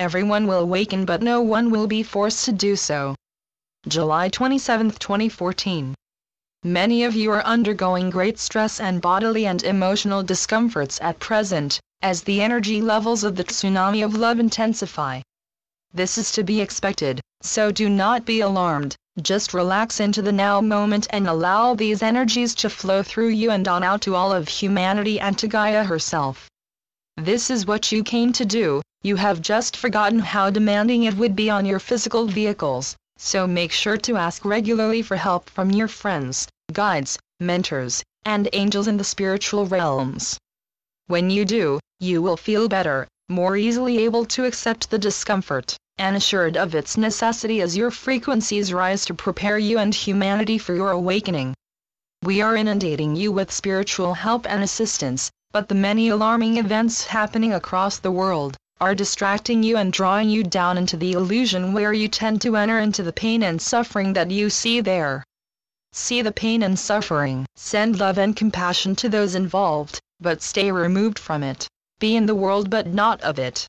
Everyone will awaken, but no one will be forced to do so. July 27, 2014. Many of you are undergoing great stress and bodily and emotional discomforts at present, as the energy levels of the tsunami of love intensify. This is to be expected, so do not be alarmed, just relax into the now moment and allow these energies to flow through you and on out to all of humanity and to Gaia herself. This is what you came to do. You have just forgotten how demanding it would be on your physical vehicles, so make sure to ask regularly for help from your friends, guides, mentors, and angels in the spiritual realms. When you do, you will feel better, more easily able to accept the discomfort, and assured of its necessity as your frequencies rise to prepare you and humanity for your awakening. We are inundating you with spiritual help and assistance, but the many alarming events happening across the world are distracting you and drawing you down into the illusion where you tend to enter into the pain and suffering that you see there. See the pain and suffering, send love and compassion to those involved, but stay removed from it. Be in the world but not of it.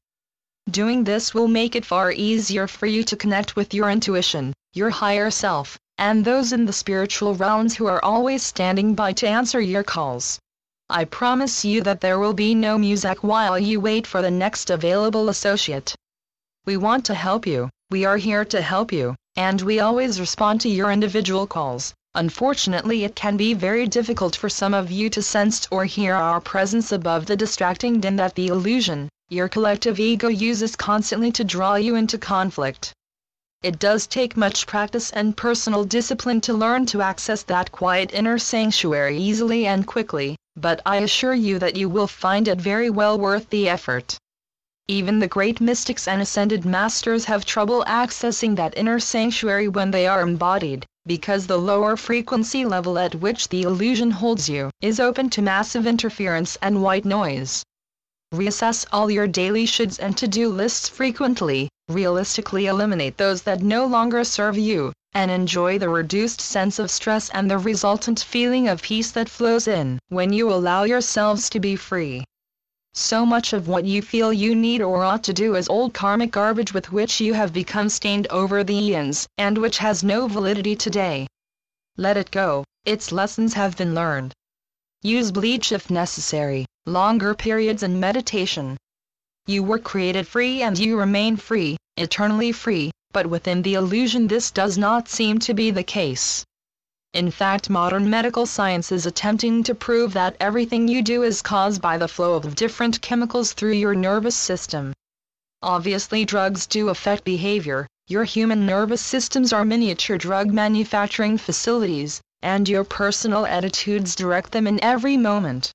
Doing this will make it far easier for you to connect with your intuition, your higher self, and those in the spiritual realms who are always standing by to answer your calls. I promise you that there will be no music while you wait for the next available associate. We want to help you, we are here to help you, and we always respond to your individual calls. Unfortunately, it can be very difficult for some of you to sense or hear our presence above the distracting din that the illusion, your collective ego, uses constantly to draw you into conflict. It does take much practice and personal discipline to learn to access that quiet inner sanctuary easily and quickly, but I assure you that you will find it very well worth the effort. Even the great mystics and ascended masters have trouble accessing that inner sanctuary when they are embodied, because the lower frequency level at which the illusion holds you is open to massive interference and white noise. Reassess all your daily shoulds and to-do lists frequently, realistically eliminate those that no longer serve you, and enjoy the reduced sense of stress and the resultant feeling of peace that flows in when you allow yourselves to be free. So much of what you feel you need or ought to do is old karmic garbage with which you have become stained over the eons, and which has no validity today. Let it go, its lessons have been learned. Use bleach if necessary, longer periods and meditation. You were created free and you remain free, eternally free, but within the illusion this does not seem to be the case. In fact, modern medical science is attempting to prove that everything you do is caused by the flow of different chemicals through your nervous system. Obviously, drugs do affect behavior. Your human nervous systems are miniature drug manufacturing facilities, and your personal attitudes direct them in every moment.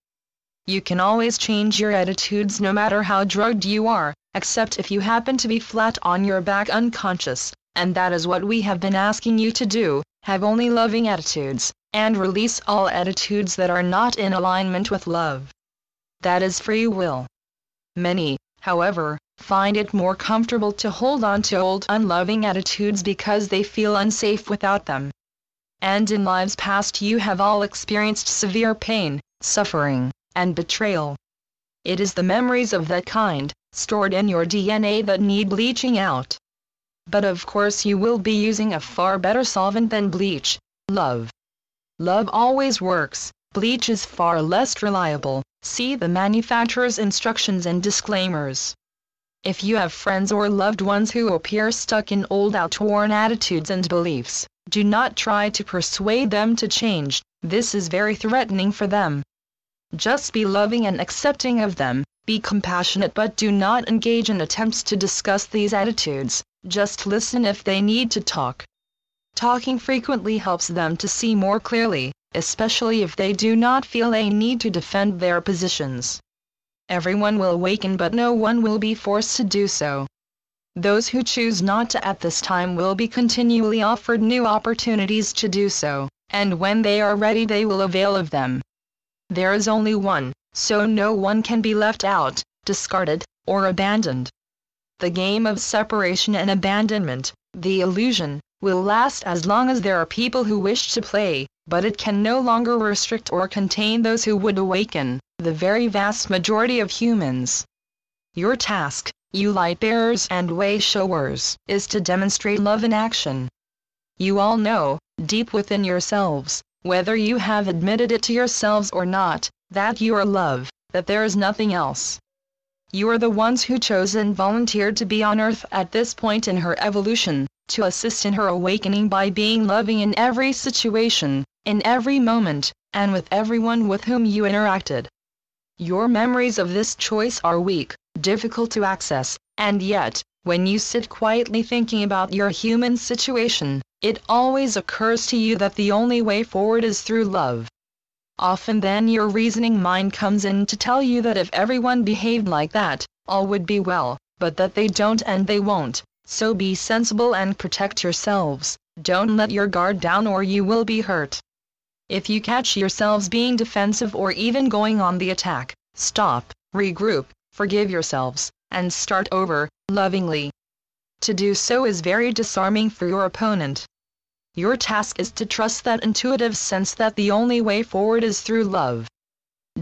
You can always change your attitudes no matter how drugged you are, except if you happen to be flat on your back unconscious, and that is what we have been asking you to do. Have only loving attitudes, and release all attitudes that are not in alignment with love. That is free will. Many, however, find it more comfortable to hold on to old unloving attitudes because they feel unsafe without them. And in lives past you have all experienced severe pain, suffering, and betrayal. It is the memories of that kind, stored in your DNA, that need bleaching out. But of course you will be using a far better solvent than bleach, love. Love always works, bleach is far less reliable. See the manufacturer's instructions and disclaimers. If you have friends or loved ones who appear stuck in old outworn attitudes and beliefs, do not try to persuade them to change. This is very threatening for them. Just be loving and accepting of them, be compassionate, but do not engage in attempts to discuss these attitudes. Just listen if they need to talk. Talking frequently helps them to see more clearly, especially if they do not feel a need to defend their positions. Everyone will awaken, but no one will be forced to do so. Those who choose not to at this time will be continually offered new opportunities to do so, and when they are ready they will avail of them. There is only one, so no one can be left out, discarded, or abandoned. The game of separation and abandonment, the illusion, will last as long as there are people who wish to play, but it can no longer restrict or contain those who would awaken, the very vast majority of humans. Your task, you light bearers and way showers, is to demonstrate love in action. You all know, deep within yourselves, whether you have admitted it to yourselves or not, that you are love, that there is nothing else. You are the ones who chose and volunteered to be on earth at this point in her evolution, to assist in her awakening by being loving in every situation, in every moment, and with everyone with whom you interacted. Your memories of this choice are weak, difficult to access, and yet, when you sit quietly thinking about your human situation, it always occurs to you that the only way forward is through love. Often then your reasoning mind comes in to tell you that if everyone behaved like that, all would be well, but that they don't and they won't, so be sensible and protect yourselves, don't let your guard down or you will be hurt. If you catch yourselves being defensive or even going on the attack, stop, regroup, forgive yourselves, and start over, lovingly. To do so is very disarming for your opponent. Your task is to trust that intuitive sense that the only way forward is through love.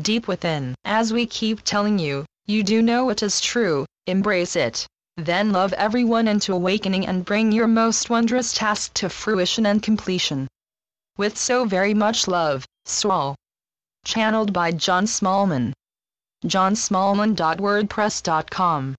Deep within, as we keep telling you, you do know it is true, embrace it. Then love everyone into awakening and bring your most wondrous task to fruition and completion. With so very much love, Saul. Channeled by John Smallman. johnsmallman.wordpress.com